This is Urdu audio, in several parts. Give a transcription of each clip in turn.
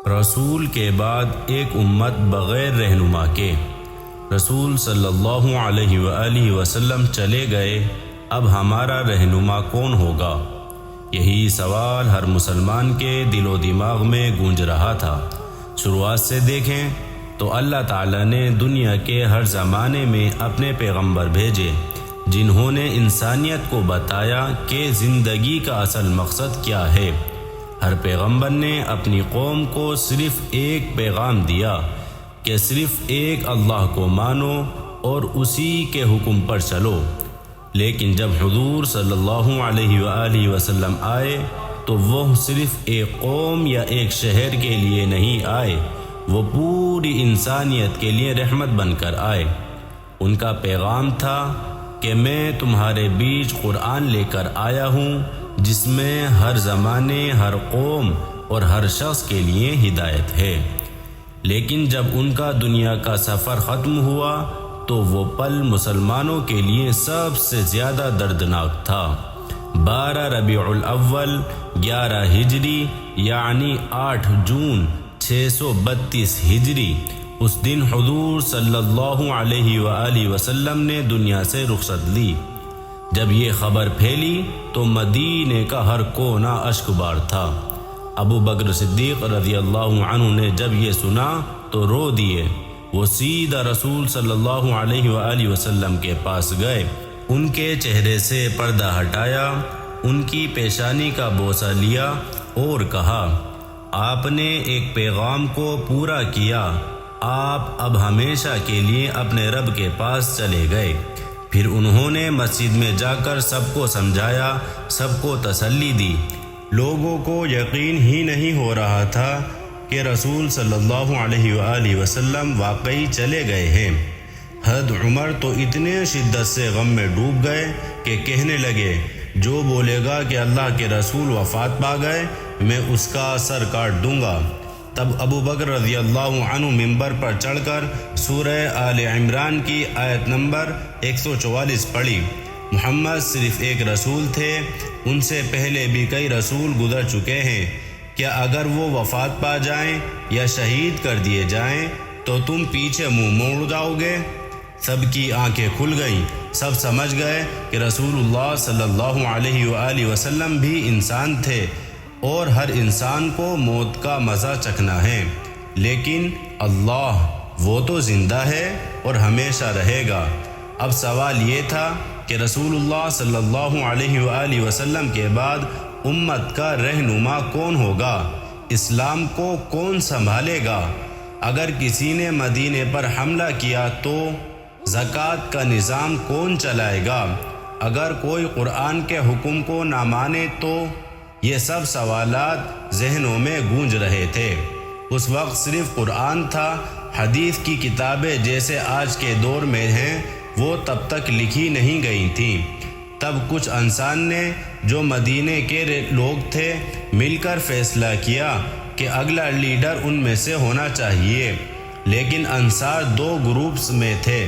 رسول کے بعد ایک امت بغیر رہنما کے۔ رسول صلی اللہ علیہ وآلہ وسلم چلے گئے، اب ہمارا رہنما کون ہوگا؟ یہی سوال ہر مسلمان کے دل و دماغ میں گونج رہا تھا۔ شروعات سے دیکھیں تو اللہ تعالیٰ نے دنیا کے ہر زمانے میں اپنے پیغمبر بھیجے، جنہوں نے انسانیت کو بتایا کہ زندگی کا اصل مقصد کیا ہے۔ ہر پیغمبر نے اپنی قوم کو صرف ایک پیغام دیا کہ صرف ایک اللہ کو مانو اور اسی کے حکم پر چلو۔ لیکن جب حضور صلی اللہ علیہ وآلہ وسلم آئے تو وہ صرف ایک قوم یا ایک شہر کے لیے نہیں آئے، وہ پوری انسانیت کے لیے رحمت بن کر آئے۔ ان کا پیغام تھا کہ میں تمہارے بیچ قرآن لے کر آیا ہوں، جس میں ہر زمانے، ہر قوم اور ہر شخص کے لیے ہدایت ہے۔ لیکن جب ان کا دنیا کا سفر ختم ہوا تو وہ پل مسلمانوں کے لیے سب سے زیادہ دردناک تھا۔ 12 ربیع الاول 11 ہجری یعنی 8 جون 632 ہجری، اس دن حضور صلی اللہ علیہ وآلہ وسلم نے دنیا سے رخصت لی۔ جب یہ خبر پھیلی تو مدینے کا ہر کونا اشک بار تھا۔ ابو بکر صدیق رضی اللہ عنہ نے جب یہ سنا تو رو دیے۔ وہ سیدھا رسول صلی اللہ علیہ وآلہ وسلم کے پاس گئے، ان کے چہرے سے پردہ ہٹایا، ان کی پیشانی کا بوسہ لیا اور کہا، آپ نے ایک پیغام کو پورا کیا، آپ اب ہمیشہ کے لیے اپنے رب کے پاس چلے گئے۔ پھر انہوں نے مسجد میں جا کر سب کو سمجھایا، سب کو تسلی دی۔ لوگوں کو یقین ہی نہیں ہو رہا تھا کہ رسول صلی اللہ علیہ وآلہ وسلم واقعی چلے گئے ہیں۔ حضرت عمر تو اتنے شدت سے غم میں ڈوب گئے کہ کہنے لگے، جو بولے گا کہ اللہ کے رسول وفات پا گئے، میں اس کا سر کاٹ دوں گا۔ تب ابو بکر رضی اللہ عنہ منبر پر چڑھ کر سورہ آل عمران کی آیت نمبر 144 پڑھی۔ محمد صرف ایک رسول تھے، ان سے پہلے بھی کئی رسول گزر چکے ہیں، کیا اگر وہ وفات پا جائیں یا شہید کر دیے جائیں تو تم پیچھے منہ موڑ جاؤ گے؟ سب کی آنکھیں کھل گئیں، سب سمجھ گئے کہ رسول اللہ صلی اللہ علیہ وآلہ وسلم بھی انسان تھے اور ہر انسان کو موت کا مزہ چکھنا ہے، لیکن اللہ وہ تو زندہ ہے اور ہمیشہ رہے گا۔ اب سوال یہ تھا کہ رسول اللہ صلی اللہ علیہ وآلہ وسلم کے بعد امت کا رہنما کون ہوگا؟ اسلام کو کون سنبھالے گا؟ اگر کسی نے مدینے پر حملہ کیا تو زکوٰۃ کا نظام کون چلائے گا؟ اگر کوئی قرآن کے حکم کو نہ مانے تو یہ سب سوالات ذہنوں میں گونج رہے تھے۔ اس وقت صرف قرآن تھا، حدیث کی کتابیں جیسے آج کے دور میں ہیں وہ تب تک لکھی نہیں گئی تھیں۔ تب کچھ انصار نے، جو مدینے کے لوگ تھے، مل کر فیصلہ کیا کہ اگلا لیڈر ان میں سے ہونا چاہیے۔ لیکن انصار 2 گروپس میں تھے،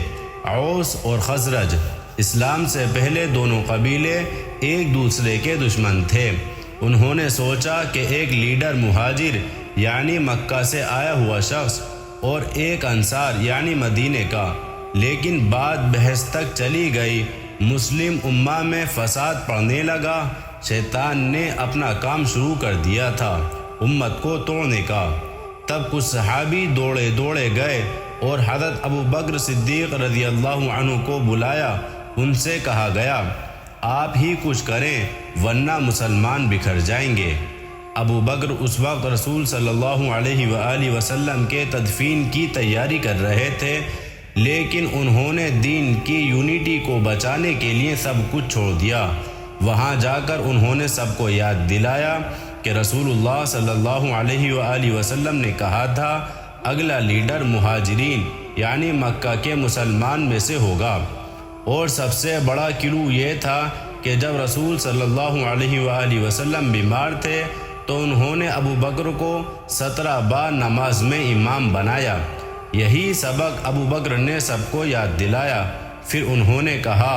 اوس اور خزرج۔ اسلام سے پہلے دونوں قبیلے ایک دوسرے کے دشمن تھے۔ انہوں نے سوچا کہ ایک لیڈر مہاجر یعنی مکہ سے آیا ہوا شخص اور ایک انصار یعنی مدینے کا، لیکن بات بحث تک چلی گئی، مسلم امہ میں فساد پڑنے لگا، شیطان نے اپنا کام شروع کر دیا تھا امت کو توڑنے کا۔ تب کچھ صحابی دوڑے گئے اور حضرت ابو بکر صدیق رضی اللہ عنہ کو بلایا، ان سے کہا گیا، آپ ہی کچھ کریں ورنہ مسلمان بکھر جائیں گے۔ ابو بکر اس وقت رسول صلی اللہ علیہ وآلہ وسلم کے تدفین کی تیاری کر رہے تھے، لیکن انہوں نے دین کی یونٹی کو بچانے کے لیے سب کچھ چھوڑ دیا۔ وہاں جا کر انہوں نے سب کو یاد دلایا کہ رسول اللہ صلی اللہ علیہ وآلہ وسلم نے کہا تھا، اگلا لیڈر مہاجرین یعنی مکہ کے مسلمان میں سے ہوگا۔ اور سب سے بڑا کلو یہ تھا کہ جب رسول صلی اللہ علیہ وآلہ وسلم بیمار تھے تو انہوں نے ابو بکر کو 17 بار نماز میں امام بنایا۔ یہی سبق ابو بکر نے سب کو یاد دلایا۔ پھر انہوں نے کہا،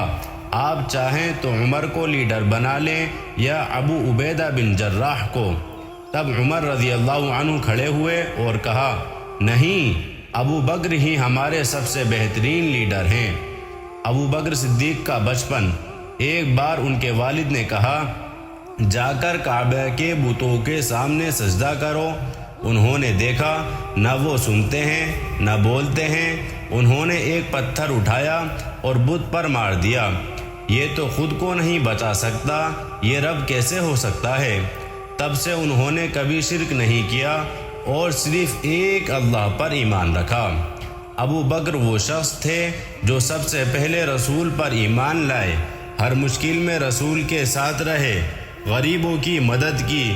آپ چاہیں تو عمر کو لیڈر بنا لیں یا ابو عبیدہ بن جراح کو۔ تب عمر رضی اللہ عنہ کھڑے ہوئے اور کہا، نہیں، ابو بکر ہی ہمارے سب سے بہترین لیڈر ہیں۔ ابو بکر صدیق کا بچپن۔ ایک بار ان کے والد نے کہا، جا کر کعبہ کے بتوں کے سامنے سجدہ کرو۔ انہوں نے دیکھا نہ وہ سنتے ہیں نہ بولتے ہیں۔ انہوں نے ایک پتھر اٹھایا اور بت پر مار دیا۔ یہ تو خود کو نہیں بچا سکتا، یہ رب کیسے ہو سکتا ہے؟ تب سے انہوں نے کبھی شرک نہیں کیا اور صرف ایک اللہ پر ایمان رکھا۔ ابو بکر وہ شخص تھے جو سب سے پہلے رسول پر ایمان لائے، ہر مشکل میں رسول کے ساتھ رہے، غریبوں کی مدد کی،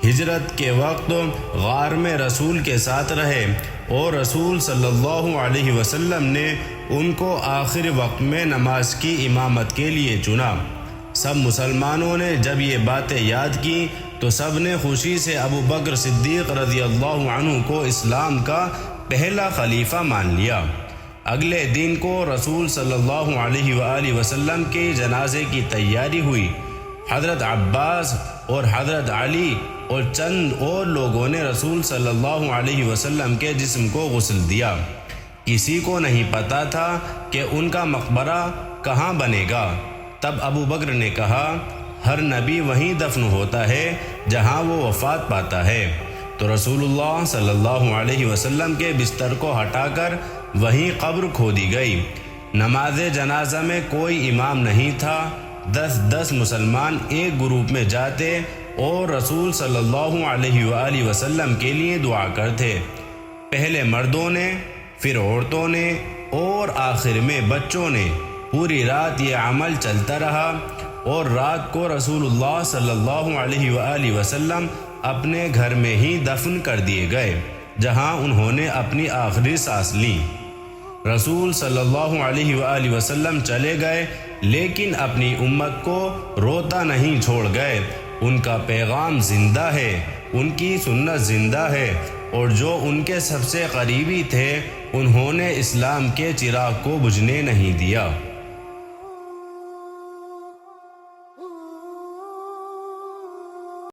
ہجرت کے وقت غار میں رسول کے ساتھ رہے اور رسول صلی اللہ علیہ وسلم نے ان کو آخر وقت میں نماز کی امامت کے لیے چنا۔ سب مسلمانوں نے جب یہ باتیں یاد کی تو سب نے خوشی سے ابو بکر صدیق رضی اللہ عنہ کو اسلام کا پہلا خلیفہ مان لیا۔ اگلے دن کو رسول صلی اللہ علیہ وآلہ وسلم کے جنازے کی تیاری ہوئی۔ حضرت عباس اور حضرت علی اور چند اور لوگوں نے رسول صلی اللہ علیہ وسلم کے جسم کو غسل دیا۔ کسی کو نہیں پتا تھا کہ ان کا مقبرہ کہاں بنے گا۔ تب ابو بکر نے کہا، ہر نبی وہیں دفن ہوتا ہے جہاں وہ وفات پاتا ہے۔ تو رسول اللہ صلی اللہ علیہ وسلم کے بستر کو ہٹا کر وہیں قبر کھودی گئی۔ نماز جنازہ میں کوئی امام نہیں تھا۔ 10 مسلمان ایک گروپ میں جاتے اور رسول صلی اللہ علیہ وآلہ وسلم کے لیے دعا کرتے۔ پہلے مردوں نے، پھر عورتوں نے اور آخر میں بچوں نے۔ پوری رات یہ عمل چلتا رہا اور رات کو رسول اللہ صلی اللہ علیہ وآلہ وسلم اپنے گھر میں ہی دفن کر دیے گئے جہاں انہوں نے اپنی آخری سانس لی۔ رسول صلی اللہ علیہ وآلہ وسلم چلے گئے لیکن اپنی امت کو روتا نہیں چھوڑ گئے۔ ان کا پیغام زندہ ہے، ان کی سنت زندہ ہے، اور جو ان کے سب سے قریبی تھے انہوں نے اسلام کے چراغ کو بجھنے نہیں دیا۔